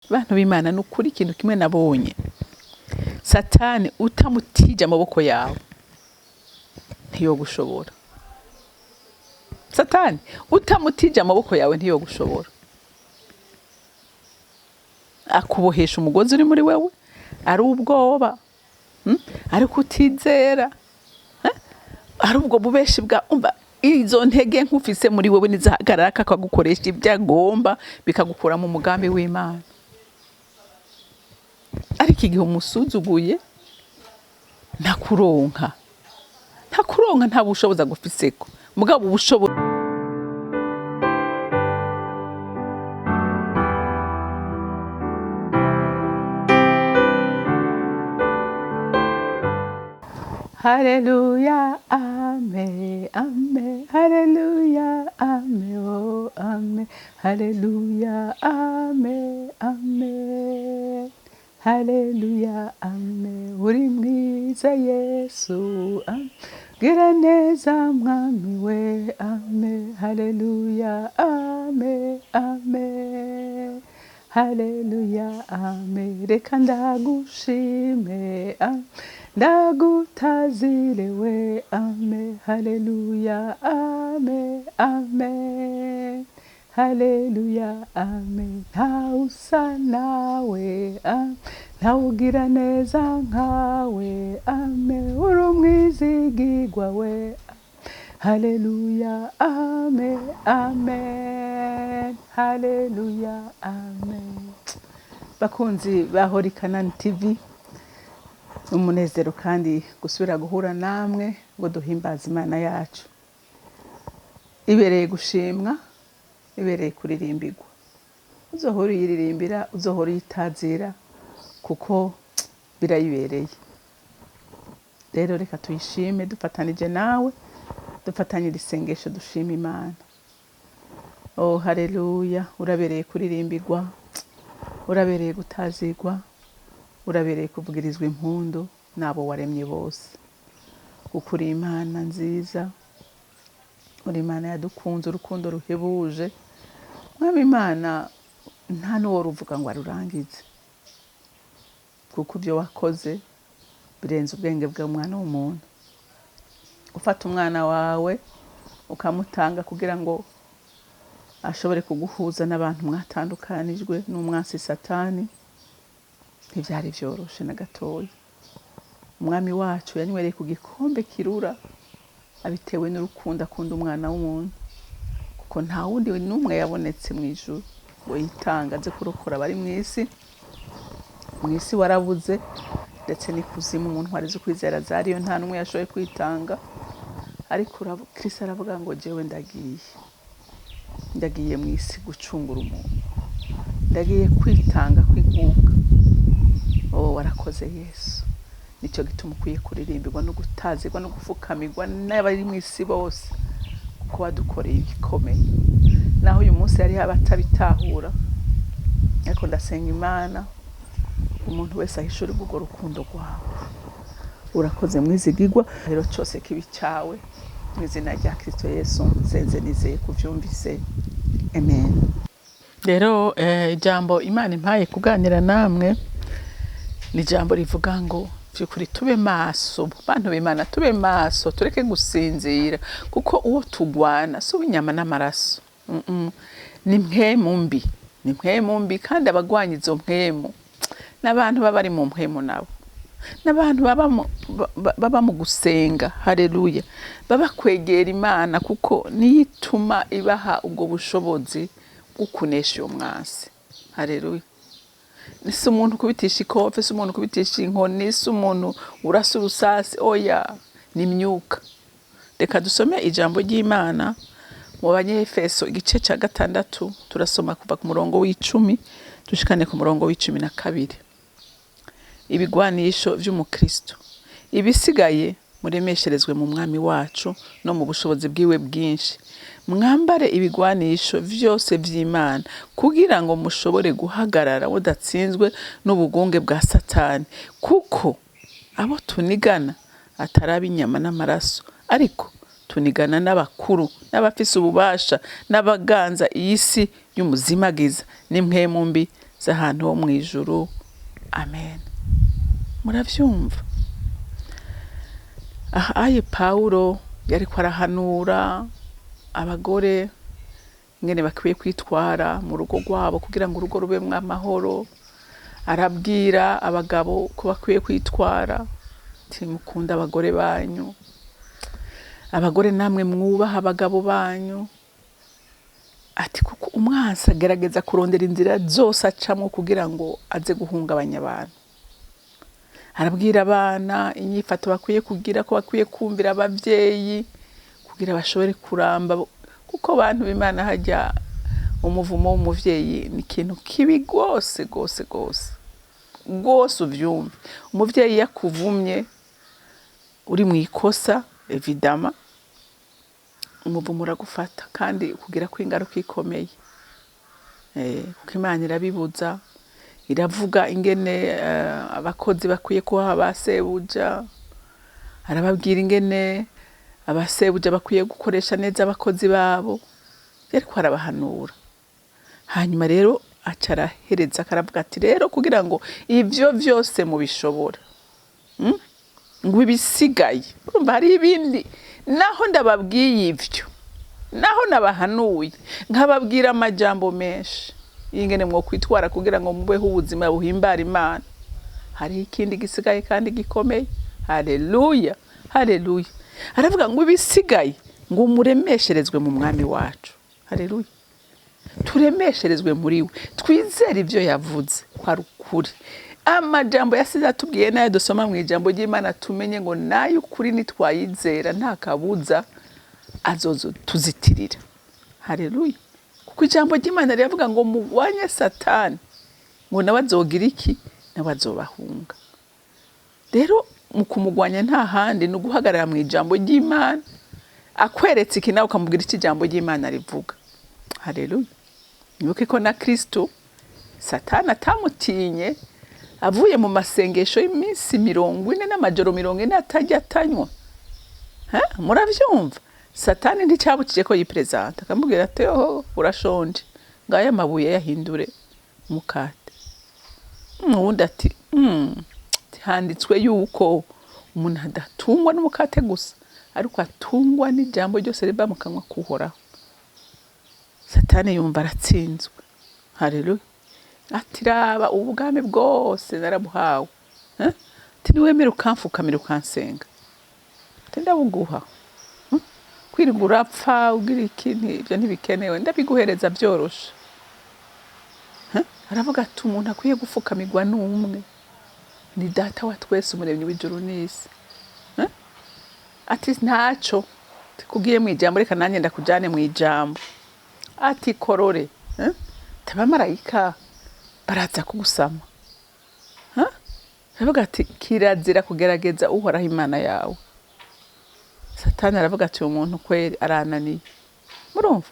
bantu b'Imana nukuri ikintu kimwe nabonye, Satani utamutije amaboko yawe ntiyogushobora. Satani utamutije amaboko yawe ntiyogushobora. Akubohesha umugozi uri muri wewe, ari ubwoba, ari kutizera, ari ubwo bubeshi bwa umva izo ntege nkufise muri wewe nizahagarara kakagukoresha ibyo agomba bikagukura mu mugambi w'Imana. Ariko igihe umusuzuguye ntakuronka nta bushobozi agufiseko, mugabo ubushobozi Haleluya, amen, amen, haleluya, amen, oh, amen, haleluya, amen, amen, haleluya, amen, uri mwiza Yesu, amen, gira neza mwami we, amen, haleluya, amen, amen, haleluya, amen, reka ndagushime, amen, ndagutazirewe, amen, haleluya, amen, amen, haleluya, amen, ntawusa nawe, amen, ntawugira neza nkawe, amen, uri umwizigirwa we, haleluya, amen, amen, haleluya, amen. Bakunzi ba Holy Canaan TV, umunezero kandi gusubira guhura namwe ngo duhimbaze Imana yacu. Ibereye gushimwa, ibereye kuririmbirwa. Uzohora uyiririmbira, uzohora uyitazira kuko birayibereye. Rero reka tuyishime dufatanije nawe, dufatanyije isengesho dushima Imana. Oh haleluya, urabereye kuririmbirwa, urabereye gutazirwa, urabereye kuvugirizwa impundu nabo waremye bose. Kuko uri Imana nziza, uri Imana yadukunze urukundo ruhebuje. Mwami Imana nta n'uwo ruvuga ngo arurangize, kuko ibyo wakoze birenze ubwenge bw'umwana w'umuntu. Ufata umwana wawe ukamutanga kugira ngo ashobore kuguhuza n'abantu mwatandukanijwe n'umwansi Satani, ntibyari byoroshe na gatoya. Umwami wacu yanywereye ku gikombe kirura abitewe n'urukundo akunda umwana w'umuntu, kuko nta wundi n'umwe yabonetse mu ijuru ngo yitanga aze kurokora abari mu isi. Mu isi warabuze, ndetse n'ikuzimu umuntu warize ukwizera zariyo nta n'umwe yashoboye kwitanga. Ariko Kristo aravuga ngo jewe ndagiye mu isi gucungura umuntu, ndagiye kwitanga kw'inkuka. Oh warakoze Yesu. Nicyo gituma ukwiye kuririmbirwa no gutazirwa no gufukamirwa n'abari mu isi bose, kuko wadukoreye ibikomeye. Naho uyu munsi yari abatabitahura, ariko ndasenga Imana umuntu wese ahishura ubwo rukundo rwawe. Urakoze mwizigirwa, rero cyose kibi cyawe mu izina rya Kristo Yesu nsenze nizeye kuvyumvise, amen. Rero ijambo Imana impaye kuganira namwe ni ijambo rivuga ngo byukuri tube maso, bantu b'Imana tube maso, tureke gusinzira, kuko uwo tugwana si uw'inyama n'amaraso, ni mpwemu mbi, ni mpwemu mbi, kandi abagwanya izo mpwemu n'abantu baba bari mu mpwemu nabo, n'abantu baba mu gusenga, haleluya, baba kwegera Imana, kuko niyo ituma ibaha ubwo bushobozi bwo kunesha uwo mwansi, haleluya. Si umuntu kubitisha ikofe, si umuntu kubitisha inkoni, si umuntu urasa urusasi, oya, ni imyuka. Reka dusome ijambo ry'Imana mu Banyefeso igice cya 6, turasoma kuva ku murongo w'10 dushikane ku murongo w'12. Ibigwanisho vy'umukristo, ibisigaye muremesherezwe mu mwami wacu no mu bushobozi bwiwe bwinshi. Mwambare ibigwanisho vyose vy'Imana kugira ngo mushobore guhagarara mudatsinzwe n'ubugunge bwa Satani, kuko abo tunigana atari inyama n'amaraso, ariko tunigana n'abakuru n'abafise ububasha n'abaganza iyi si y'umuzimagiza n'impwemu mbi z'ahantu ho mu ijuru. Amen. Muravyumva? Aye Pawulo yariko arahanura abagore ngene bakwiye kwitwara mu rugo rwabo kugira ngo urugo rubemwo amahoro. Arabwira abagabo ko bakwiye kwitwara, mukunda abagore banyu, abagore namwe mwubaha abagabo banyu. Ati kuko umwansi agerageza kurondera inzira zose acamwo kugira ngo aze guhungabanya abantu. Arabwira abana inyifato bakwiye kugira, ko bakwiye kumvira abavyeyi kugira bashobore kuramba, kuko abantu b'Imana hajya umuvumo w'umuvyeyi ni ikintu kibi gose gose gose gose. Uvyumve, umuvyeyi yakuvumye uri mu ikosa evidama, umuvumo uragufata kandi kugira ko ingaruka ikomeye. Kuko Imana irabibuza, iravuga ingene abakozi bakwiye kuba abasebuja. Arababwira ingene abasebuja bakwiye gukoresha neza abakozi babo. Yariko arabahanura. Hanyuma rero acarahereza akaravuga ati rero kugira ngo ivyo vyose mubishobora, ngo ibisigaye, urumva hari ibindi, naho ndababwiye ivyo, naho nabahanuye nkababwira amajambo menshi ingene mwo kwitwara kugira ngo mubeho ubuzima buhimbara Imana, hari ikindi gisigaye kandi gikomeye. Haleluya, haleluya. Aravuga ngo ibisigaye ngo muremesherezwe mu mwami wacu. Haleluya. Turemesherezwe muri we, twizere ivyo yavuze ko ari ukuri. Amajambo yasize atubwiye nayo dusoma mu ijambo ry'Imana, tumenye ngo nayo ukuri nitwayizera nta kabuza azozo tuzitirira. Haleluya. Kuko ijambo ry'Imana riravuga ngo mugwanye Satani, ngo nawe azogira iki? Nawe azobahunga. Rero mu kumugwanya nta handi ni uguhagarara mu ijambo ry'Imana, akweretse iki nawe ukamubwira iki ijambo ry'Imana rivuga. Haleluya. Nibuke ko na Kristo Satani atamutinye, avuye mu masengesho y'iminsi 40 n'amajoro 40 atajya atanywa. Muravyumva? Satani nticabukije ko yipresenta, akamubwira ati "Oh, urashonje, ngaya amabuye yahindure umukate." Uwundi ati handitswe yuko umuntu adatungwa n'umukate gusa, ariko atungwa n'ijambo ryose riva mu kanwa k'Uhoraho. Satani yumva aratsinzwe. Haleluya. Ati raba ubwami bwose narabuhawe. Ati niwemere ukamfukamira ukansenga, ati ndabuguha. Kwirirwa urapfa ugira ikintu ibyo ntibikenewe, ndabiguhereza byoroshe. Aravuga ati umuntu akwiye gufukamirwa n'umwe, ni Data wa twese, umuremyi w'ijuru n'isi. Ati ntaco, kugiye mu ijambo reka nanjye ndakujane mu ijambo. Ati korore, abamarayika baraza kugusama. Aravuga ati kirazira kugerageza Uhoraho Imana yawe. Satani aravuga ati umuntu kweri arananiye. Murumva?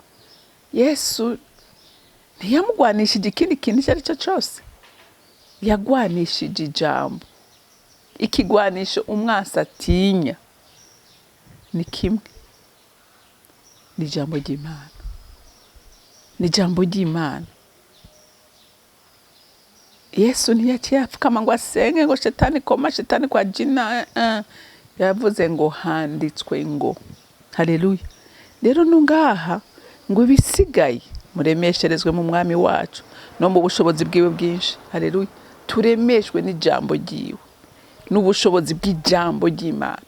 Yesu ntiyamugwanishije ikindi kintu icyo ari cyo cyose, yagwanishije ijambo. Ikigwanisho umwasi atinya ni kimwe, ni ijambo ry'Imana. Ni ijambo ry'Imana. Yesu ntiyaciye apfukama ngo asenge ngo shetani koma, shetani kwa jina. Yavuze ngo handitswe ngo. Haleluya. Rero nungaha ngo ibisigaye muremesherezwe mu mwami wacu no mu bushobozi bwiwe bwinshi. Haleluya. Turemeshwe n'ijambo ryiwe, n'ubushobozi bw'ijambo ry'Imana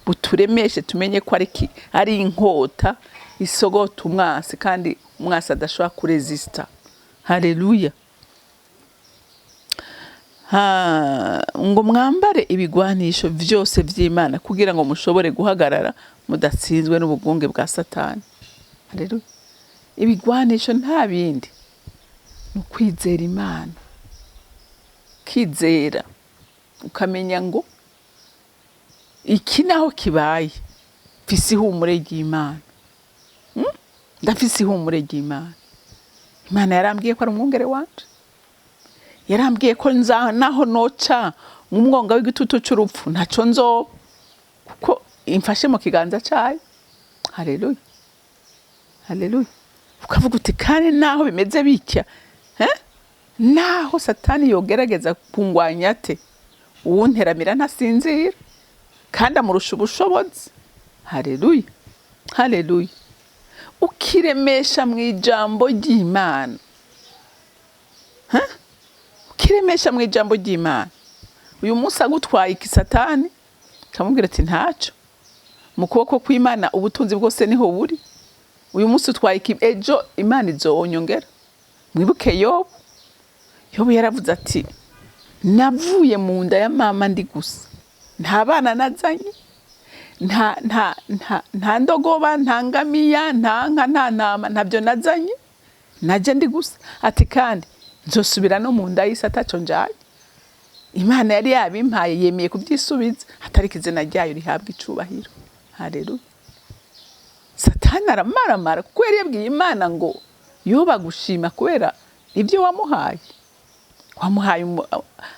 buturemeshe, tumenye ko ari inkota isogota umwasi kandi umwasi adashobora kuresista. Haleluya. Ngo mwambare ibigwanisho vyose vy'Imana kugira ngo mushobore guhagarara mudatsinzwe n'ubugunge bwa Satani. Haleluya. Ibigwanisho nta bindi, ni ukwizera Imana. Kizera ukamenya ngo iki naho kibaye mfise ihumure ry'Imana. Ndafise ihumure ry'Imana. Imana yarambwiye ko ari umwungere wanje, yarambwiye ko naho noca mu mwonga w'igitutu cy'urupfu ntaco nzoba, kuko imfashe mu kiganza cyayo. Haleluya. Haleluya. Ukavuga uti kandi naho bimeze bitya, naho satani yogerageza kungwanya ate, uwunteramira ntasinzira kandi amurusha ubushobozi. Haleluya, haleluya. Ukiremesha mu ijambo ry'Imana, ukiremesha mu ijambo ry'Imana. Uyu munsi agutwaye iki satani, kamubwira ati ntaco, mu kuboko kw'Imana ubutunzi bwose niho buri. Uyu munsi utwaye iki, ejo Imana izonyongera. Mwibuke Yobu. Yobu yaravuze ati navuye mu nda ya mama ndi gusa, nta bana nazanye, nta ndogoba, nta ngamiya, nta nka, nta ntama, ntabyo nazanye, naje ndi gusa. Ati kandi nzosubira no mu nda y'isi ataco njaye. Imana yari yabimpaye, yemeye kubyisubiza, atariko izina ryayo rihabwa icubahiro. Haleluya. Satani aramaramara kuko yari yabwiye Imana ngo yoba gushima kubera ibyo wamuhaye. Wamuhaye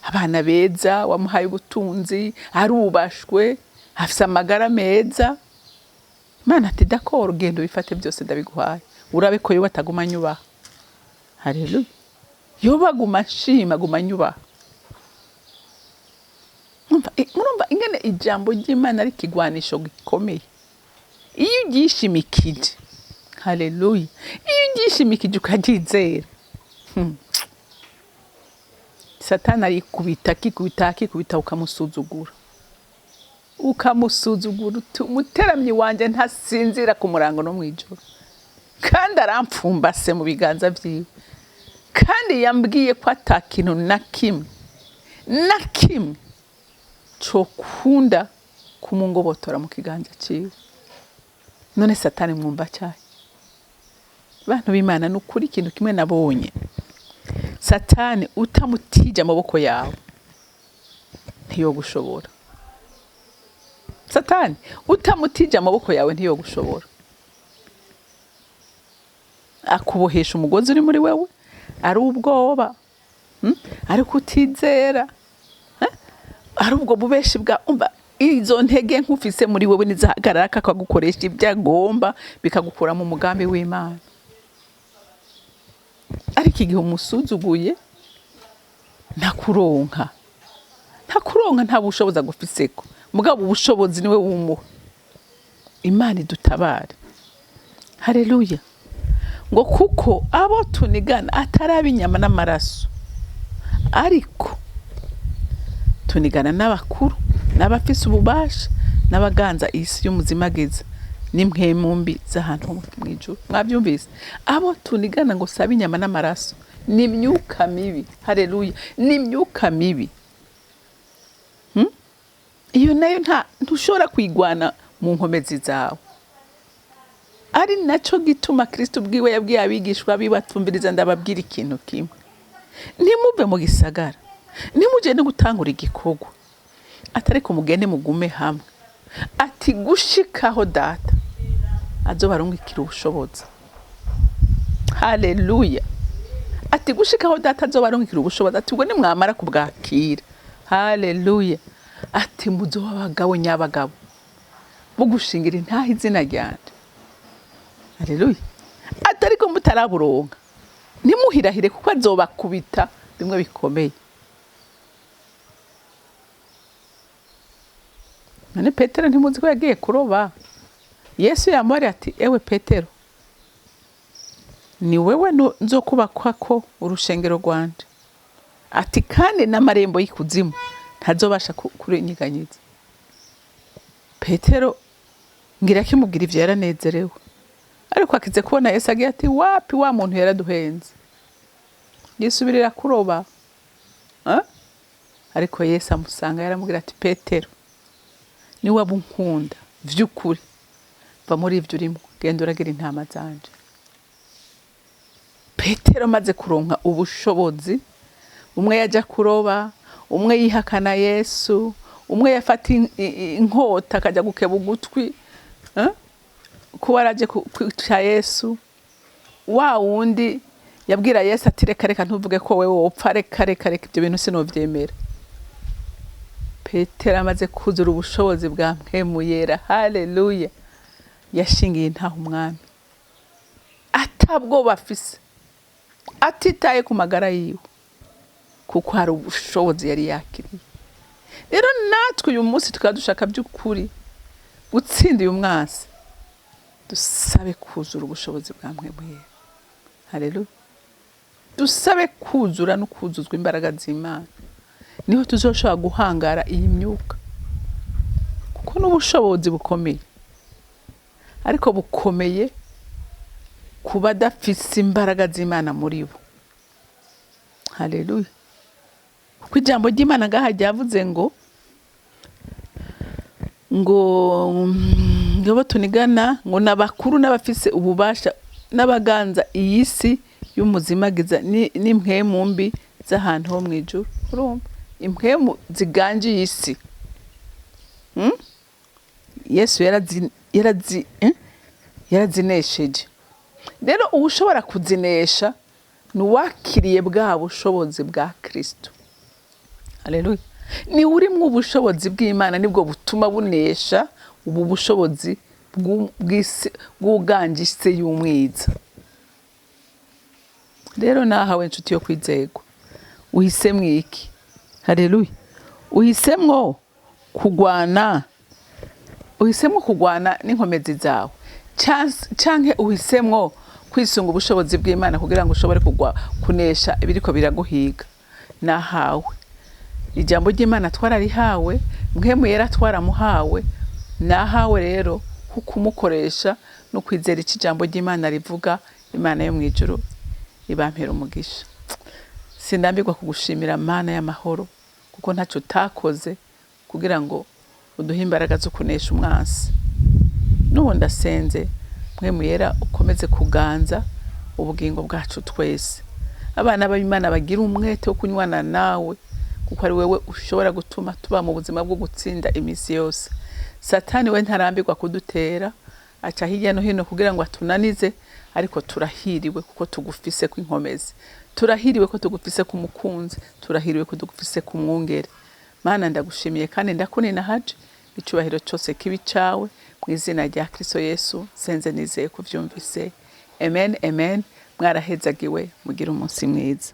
abana beza, wamuhaye ubutunzi, arubashwe, afise amagara meza. Imana ati d'accord, genda bifate byose ndabiguhaye, urabe ko yoba ataguma nyubaha. Haleluya. Yoba guma nshima, guma nyubaha. Murumva ingene ijambo ry'Imana ari kigwanisho gikomeye. Iyo ugishimikije, haleluya, iyo ugishimikije ukaryizera, satani akikubita ukamusuzugura. Ukamusuzugura, umuteramyi wanje ntasinzira ku murango no mwijoro, kandi arampfumbase mu biganza vyiwe, kandi yambwiye ko atakintu na kimwe cokunda kumungobotora mu kiganza ciwe. None satani mwumva cyahe? Bantu b'Imana, nukuri ikintu kimwe nabonye, satani utamutije amaboko yawe ntiyogushobora. Satani utamutije amaboko yawe ntiyogushobora. Akubohesha umugozi uri muri wewe, ari ubwoba, ari kutizera, ari ubwo bubeshi bwa umva. Izo ntege nkufise muri wewe nizahagarara akagukoresha ibyo agomba, bikagukura mu mugambi w'Imana. Ariko igihe umusuzuguye, ntakuronka nta bushobozi agufiseko, mugabo ubushobozi niwe wumuha. Imana idutabare. Haleluya. Ngo kuko abo tunigana atari inyama n'amaraso, ariko tunigana n'abakuru, n'abafise ububasha, n'abaganza isi y'umuzimageza, n'impwemu mbi z'ahantu mu ijuru. Mwabyumvise? Abo tunigana ngo sabe inyama n'amaraso, ni imyuka mibi. Haleluya. Ni imyuka mibi. Iyo nayo ntushobora kwigwana mu nkomezi zawe. Ari naco gituma Kristo ubwiwe yabwiye abigishwa bibatumviriza, ndababwira ikintu kimwe, ntimuve mu gisagara, nimuje no gutangura igikorwa, atariko mugende mugume hamwe, ati gushikaho data azobarungikira ubushobozi. Haleluya. Ati gushikaho data azobarungikira ubushobozi, ati ubwo nimwamara kubwakira, haleluya, ati muzoba abagabo nyabagabo bugushingira intaha izina ryanje. Haleluya. Atariko mutaraburonka, nimuhirahire kuko azobakubita bimwe bikomeye. None Petero ntimuzi ko yagiye kuroba? Yesu yamubariye ati ewe Petero, ni wewe nzokubakwako urushengero rwanje, ati kandi n'amarembo y'ikuzimu ntazobasha kurinyiganyiza. Petero ngira kimubwira ivyo yaranezerewe, ariko akize kubona Yesu agiye ati wapi, wa muntu yaraduhenze, yisubirira kuroba. Ariko Yesu amusanga yaramubwira ati Petero, ni waba unkunda vy'ukuri, va muri ivyo urimo, genda uragira intama zanje. Petero maze kuronka ubushobozi, umwe yaja kuroba, umwe yihakana Yesu, umwe yafata inkota akaja gukeba ugutwi kuba araje kwica Yesu. Wa wundi yabwira Yesu ati reka ntuvuge ko wewe wopfa, reka ibyo bintu sinovyemera. Petero amaze kuzura ubushobozi bwa mpwemu yera, haleluya, yashingiye intaha umwami atabwo bafise, atitaye ku magara yiwe. kuko hari ubushobozi yari yakiriye. Rero natwe uyu munsi tukaba dushaka by'ukuri gutsinda uyu mwasi, dusabe kuzura ubushobozi bwa Mpwemu Yera. Haleluya. Dusabe kuzura no kuzuzwa imbaraga z'Imana, niho tuzoshobora guhangara iyi myuka, kuko n'ubushobozi bukomeye, ariko bukomeye kuba adafise imbaraga z'Imana muri bo. Haleluya. Kuko ijambo ry'Imana ngaha ryavuze ngo ngabo tunigana ngo n'abakuru n'abafise ububasha n'abaganza iyi si y'umuzimagiza n'impwemu mbi z'ahantu ho mw'ijuru. Urumva impwemu ziganje iyi si. Yesu yarazinesheje. Rero ushobora kuzinesha nuwakiriye bwa bushobozi bwa Kristo. Haleluya. Ni urimwo ubushobozi bw'Imana, nibwo butuma bunesha ubu bushobozi bw'uganje isi y'umwiza. Rero nahawe inshuti yo kwizerwa, uhisemwo iki? Haleluya. Uhisemwo kugwana n'inkomezi zawe, canke uhisemwo kwisunga ubushobozi bw'Imana kugira ngo ushobore kunesha ibiriko biraguhiga. Nahawe ijambo ry'Imana, twararihawe, Mpwemu Yera twaramuhawe. Nahawe rero kukumukoresha no kwizera iki jambo ry'Imana rivuga. Imana yo mw'ijuru ibampera umugisha. Sindambirwa kugushimira Mana y'amahoro, kuko ntacyo utakoze kugira ngo uduhe imbaraga zo kunesha umwansi. N'ubu ndasenze Mpwemu Yera ukomeze kuganza ubugingo bwacu twese. Abana b'Imana bagira umwete wo kunywana nawe, kuko ari wewe ushobora gutuma tuba mu buzima bwo gutsinda imisi yose. Satani we ntarambirwa kudutera, aca hirya no hino kugira ngo atunanize, ariko turahiriwe kuko tugufise kw'inkomezi. Turahiriwe ko tugufise kumukunzi, turahiriwe ko tugufise kumwungere. Mana ndagushimiye kandi ndakuninahaje, icubahiro cyose kibi cawe mu izina rya Kristo Yesu senze nizeye kuvyumvise. Amen, amen. Mwarahezagiwe, mugira umunsi mwiza.